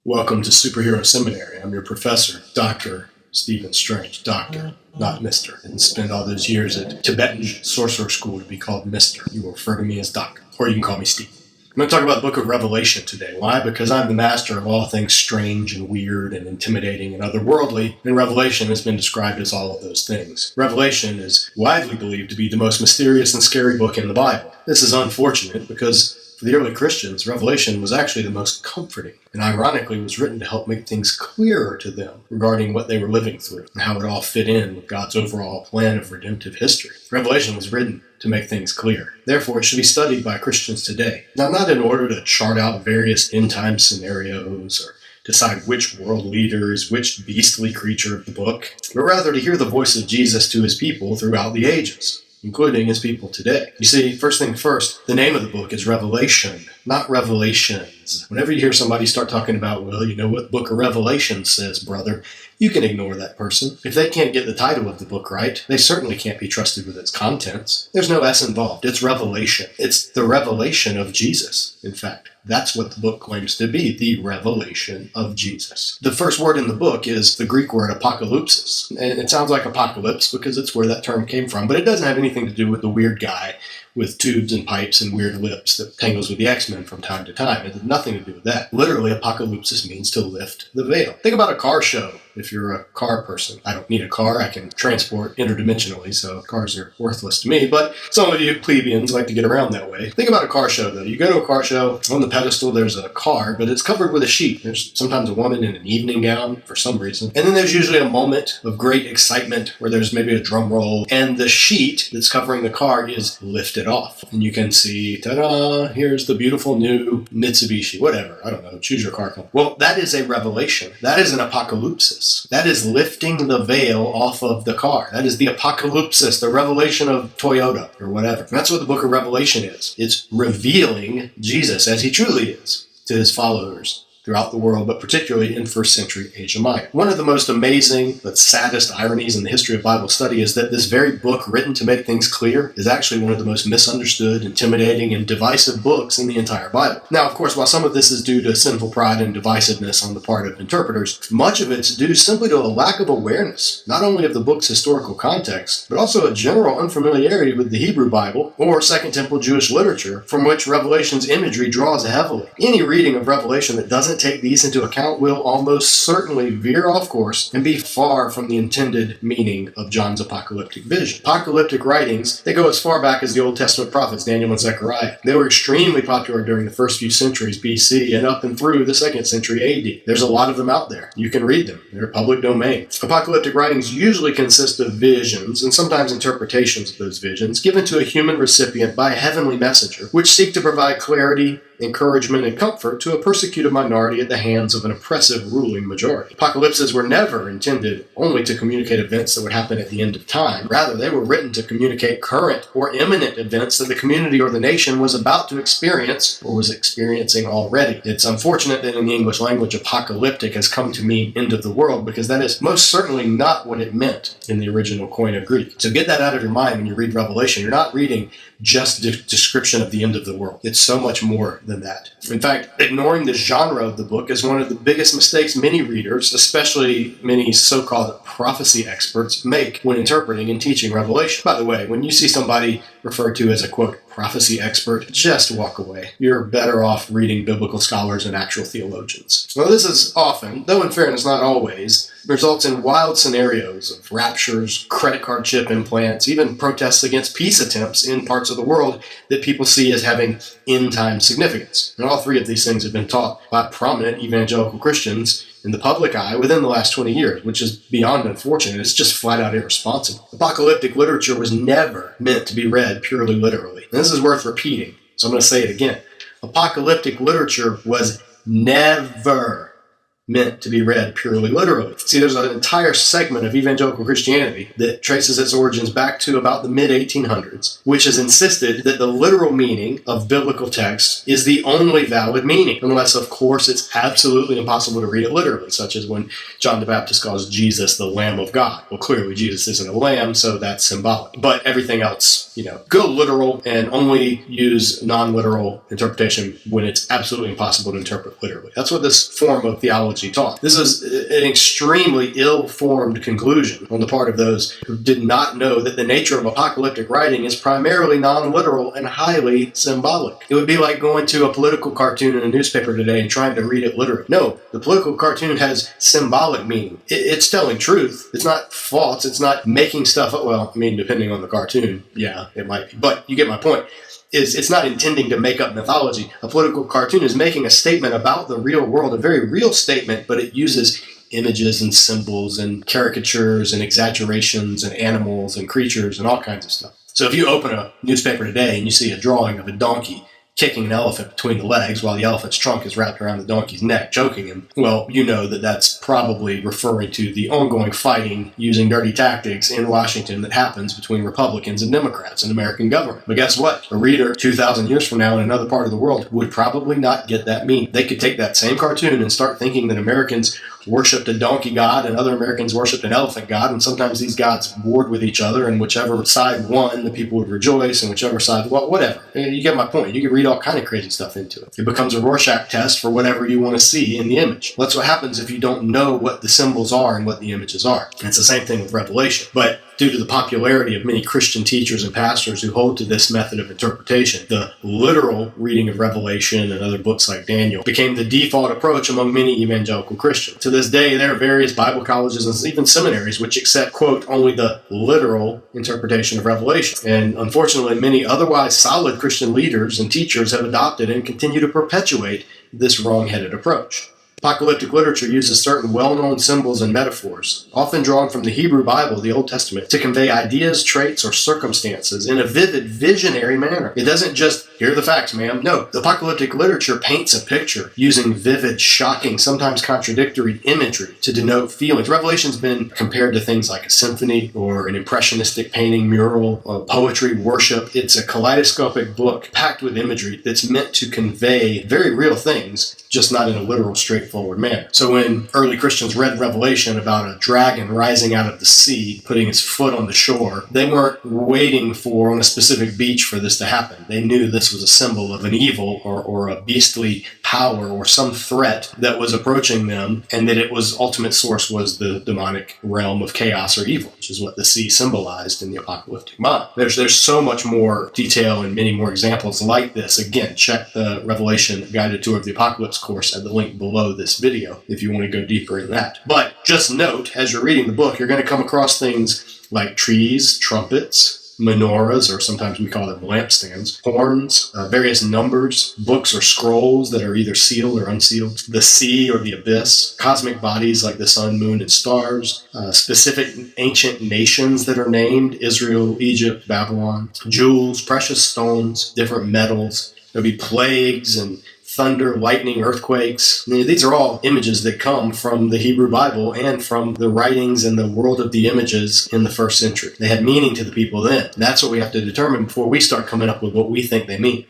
Welcome to Superhero Seminary. I'm your professor, Dr. Stephen Strange. Doctor, not Mr. Didn't spend all those years at Tibetan sorcerer school to be called Mr. You will refer to me as Doctor, or you can call me Steve. I'm going to talk about the book of Revelation today. Why? Because I'm the master of all things strange and weird and intimidating and otherworldly, and Revelation has been described as all of those things. Revelation is widely believed to be the most mysterious and scary book in the Bible. This is unfortunate because for the early Christians, Revelation was actually the most comforting, and ironically was written to help make things clearer to them regarding what they were living through and how it all fit in with God's overall plan of redemptive history. Revelation was written to make things clear. Therefore, it should be studied by Christians today. Now, not in order to chart out various end-time scenarios or decide which world leader is which beastly creature of the book, but rather to hear the voice of Jesus to his people throughout the ages, including his people today. You see, first thing first, the name of the book is Revelation, not Revelations. Whenever you hear somebody start talking about, well, you know what the book of Revelation says, brother, you can ignore that person. If they can't get the title of the book right, they certainly can't be trusted with its contents. There's no S involved. It's revelation. It's the revelation of Jesus, in fact. That's what the book claims to be, the revelation of Jesus. The first word in the book is the Greek word apocalypsis. And it sounds like apocalypse because it's where that term came from, but it doesn't have anything to do with the weird guy with tubes and pipes and weird lips that tangles with the X-Men from time to time. It has nothing to do with that. Literally, apocalypsis means to lift the veil. Think about a car show. If you're a car person, I don't need a car. I can transport interdimensionally, so cars are worthless to me. But some of you plebeians like to get around that way. Think about a car show, though. You go to a car show, on the pedestal there's a car, but it's covered with a sheet. There's sometimes a woman in an evening gown for some reason. And then there's usually a moment of great excitement where there's maybe a drum roll, and the sheet that's covering the car is lifted off. And you can see, ta-da, here's the beautiful new Mitsubishi, whatever. I don't know, choose your car company. Well, that is a revelation. That is an apocalypsis. That is lifting the veil off of the car. That is the apocalypsis, the revelation of Toyota or whatever. And that's what the book of Revelation is. It's revealing Jesus as he truly is to his followers throughout the world, but particularly in first century Asia Minor. One of the most amazing but saddest ironies in the history of Bible study is that this very book written to make things clear is actually one of the most misunderstood, intimidating, and divisive books in the entire Bible. Now, of course, while some of this is due to sinful pride and divisiveness on the part of interpreters, much of it's due simply to a lack of awareness, not only of the book's historical context, but also a general unfamiliarity with the Hebrew Bible or Second Temple Jewish literature, from which Revelation's imagery draws heavily. Any reading of Revelation that doesn't take these into account will almost certainly veer off course and be far from the intended meaning of John's apocalyptic vision. Apocalyptic writings, they go as far back as the Old Testament prophets, Daniel and Zechariah. They were extremely popular during the first few centuries BC and up and through the 2nd century AD. There's a lot of them out there. You can read them. They're public domain. Apocalyptic writings usually consist of visions and sometimes interpretations of those visions given to a human recipient by a heavenly messenger, which seek to provide clarity, encouragement, and comfort to a persecuted minority at the hands of an oppressive ruling majority. Apocalypses were never intended only to communicate events that would happen at the end of time. Rather, they were written to communicate current or imminent events that the community or the nation was about to experience or was experiencing already. It's unfortunate that in the English language, apocalyptic has come to mean end of the world, because that is most certainly not what it meant in the original Koine Greek. So get that out of your mind when you read Revelation. You're not reading just a description of the end of the world. It's so much more than that. In fact, ignoring the genre of the book is one of the biggest mistakes many readers, especially many so-called prophecy experts, make when interpreting and teaching Revelation. By the way, when you see somebody referred to as a, quote, prophecy expert, just walk away. You're better off reading biblical scholars and actual theologians. Well, this is often, though in fairness not always, results in wild scenarios of raptures, credit card chip implants, even protests against peace attempts in parts of the world that people see as having end-time significance. And all three of these things have been taught by prominent evangelical Christians in the public eye within the last 20 years, which is beyond unfortunate. It's just flat out irresponsible. Apocalyptic literature was never meant to be read purely literally. And this is worth repeating, so I'm going to say it again. Apocalyptic literature was never meant to be read purely literally. See, there's an entire segment of evangelical Christianity that traces its origins back to about the mid-1800s, which has insisted that the literal meaning of biblical texts is the only valid meaning, unless, of course, it's absolutely impossible to read it literally, such as when John the Baptist calls Jesus the Lamb of God. Well, clearly Jesus isn't a lamb, so that's symbolic. But everything else, go literal and only use non-literal interpretation when it's absolutely impossible to interpret literally. That's what this form of theology taught. This is an extremely ill-formed conclusion on the part of those who did not know that the nature of apocalyptic writing is primarily non-literal and highly symbolic. It would be like going to a political cartoon in a newspaper today and trying to read it literally. No, the political cartoon has symbolic meaning. It's telling truth. It's not false. It's not making stuff up. Well, depending on the cartoon, yeah, it might be. But you get my point. It's not intending to make up mythology. A political cartoon is making a statement about the real world, a very real statement, but it uses images and symbols and caricatures and exaggerations and animals and creatures and all kinds of stuff. So if you open a newspaper today and you see a drawing of a donkey kicking an elephant between the legs while the elephant's trunk is wrapped around the donkey's neck, choking him, well, you know that that's probably referring to the ongoing fighting using dirty tactics in Washington that happens between Republicans and Democrats in American government. But guess what? A reader 2,000 years from now in another part of the world would probably not get that meaning. They could take that same cartoon and start thinking that Americans worshipped a donkey god and other Americans worshipped an elephant god, and sometimes these gods warred with each other, and whichever side won, the people would rejoice, and whichever side, well, whatever. You get my point. You can read all kind of crazy stuff into it. It becomes a Rorschach test for whatever you want to see in the image. That's what happens if you don't know what the symbols are and what the images are. And it's the same thing with Revelation. But due to the popularity of many Christian teachers and pastors who hold to this method of interpretation, the literal reading of Revelation and other books like Daniel became the default approach among many evangelical Christians. To this day, there are various Bible colleges and even seminaries which accept, quote, only the literal interpretation of Revelation. And unfortunately, many otherwise solid Christian leaders and teachers have adopted and continue to perpetuate this wrong-headed approach. Apocalyptic literature uses certain well-known symbols and metaphors, often drawn from the Hebrew Bible, the Old Testament, to convey ideas, traits, or circumstances in a vivid, visionary manner. It doesn't just, here are the facts, ma'am. No, the apocalyptic literature paints a picture using vivid, shocking, sometimes contradictory imagery to denote feelings. Revelation's been compared to things like a symphony or an impressionistic painting, mural, poetry, worship. It's a kaleidoscopic book packed with imagery that's meant to convey very real things, just not in a literal, straightforward manner. So when early Christians read Revelation about a dragon rising out of the sea, putting its foot on the shore, they weren't waiting for on a specific beach for this to happen. They knew this was a symbol of an evil or a beastly power or some threat that was approaching them, and that its ultimate source was the demonic realm of chaos or evil, which is what the sea symbolized in the apocalyptic mind. There's so much more detail and many more examples like this. Again, check the Revelation Guided Tour of the Apocalypse course at the link below this video if you want to go deeper in that. But just note, as you're reading the book, you're going to come across things like trees, trumpets, menorahs, or sometimes we call them lampstands, horns, various numbers, books or scrolls that are either sealed or unsealed, the sea or the abyss, cosmic bodies like the sun, moon, and stars, specific ancient nations that are named, Israel, Egypt, Babylon, jewels, precious stones, different metals. There'll be plagues and thunder, lightning, earthquakes. These are all images that come from the Hebrew Bible and from the writings and the world of the images in the first century. They had meaning to the people then. That's what we have to determine before we start coming up with what we think they mean.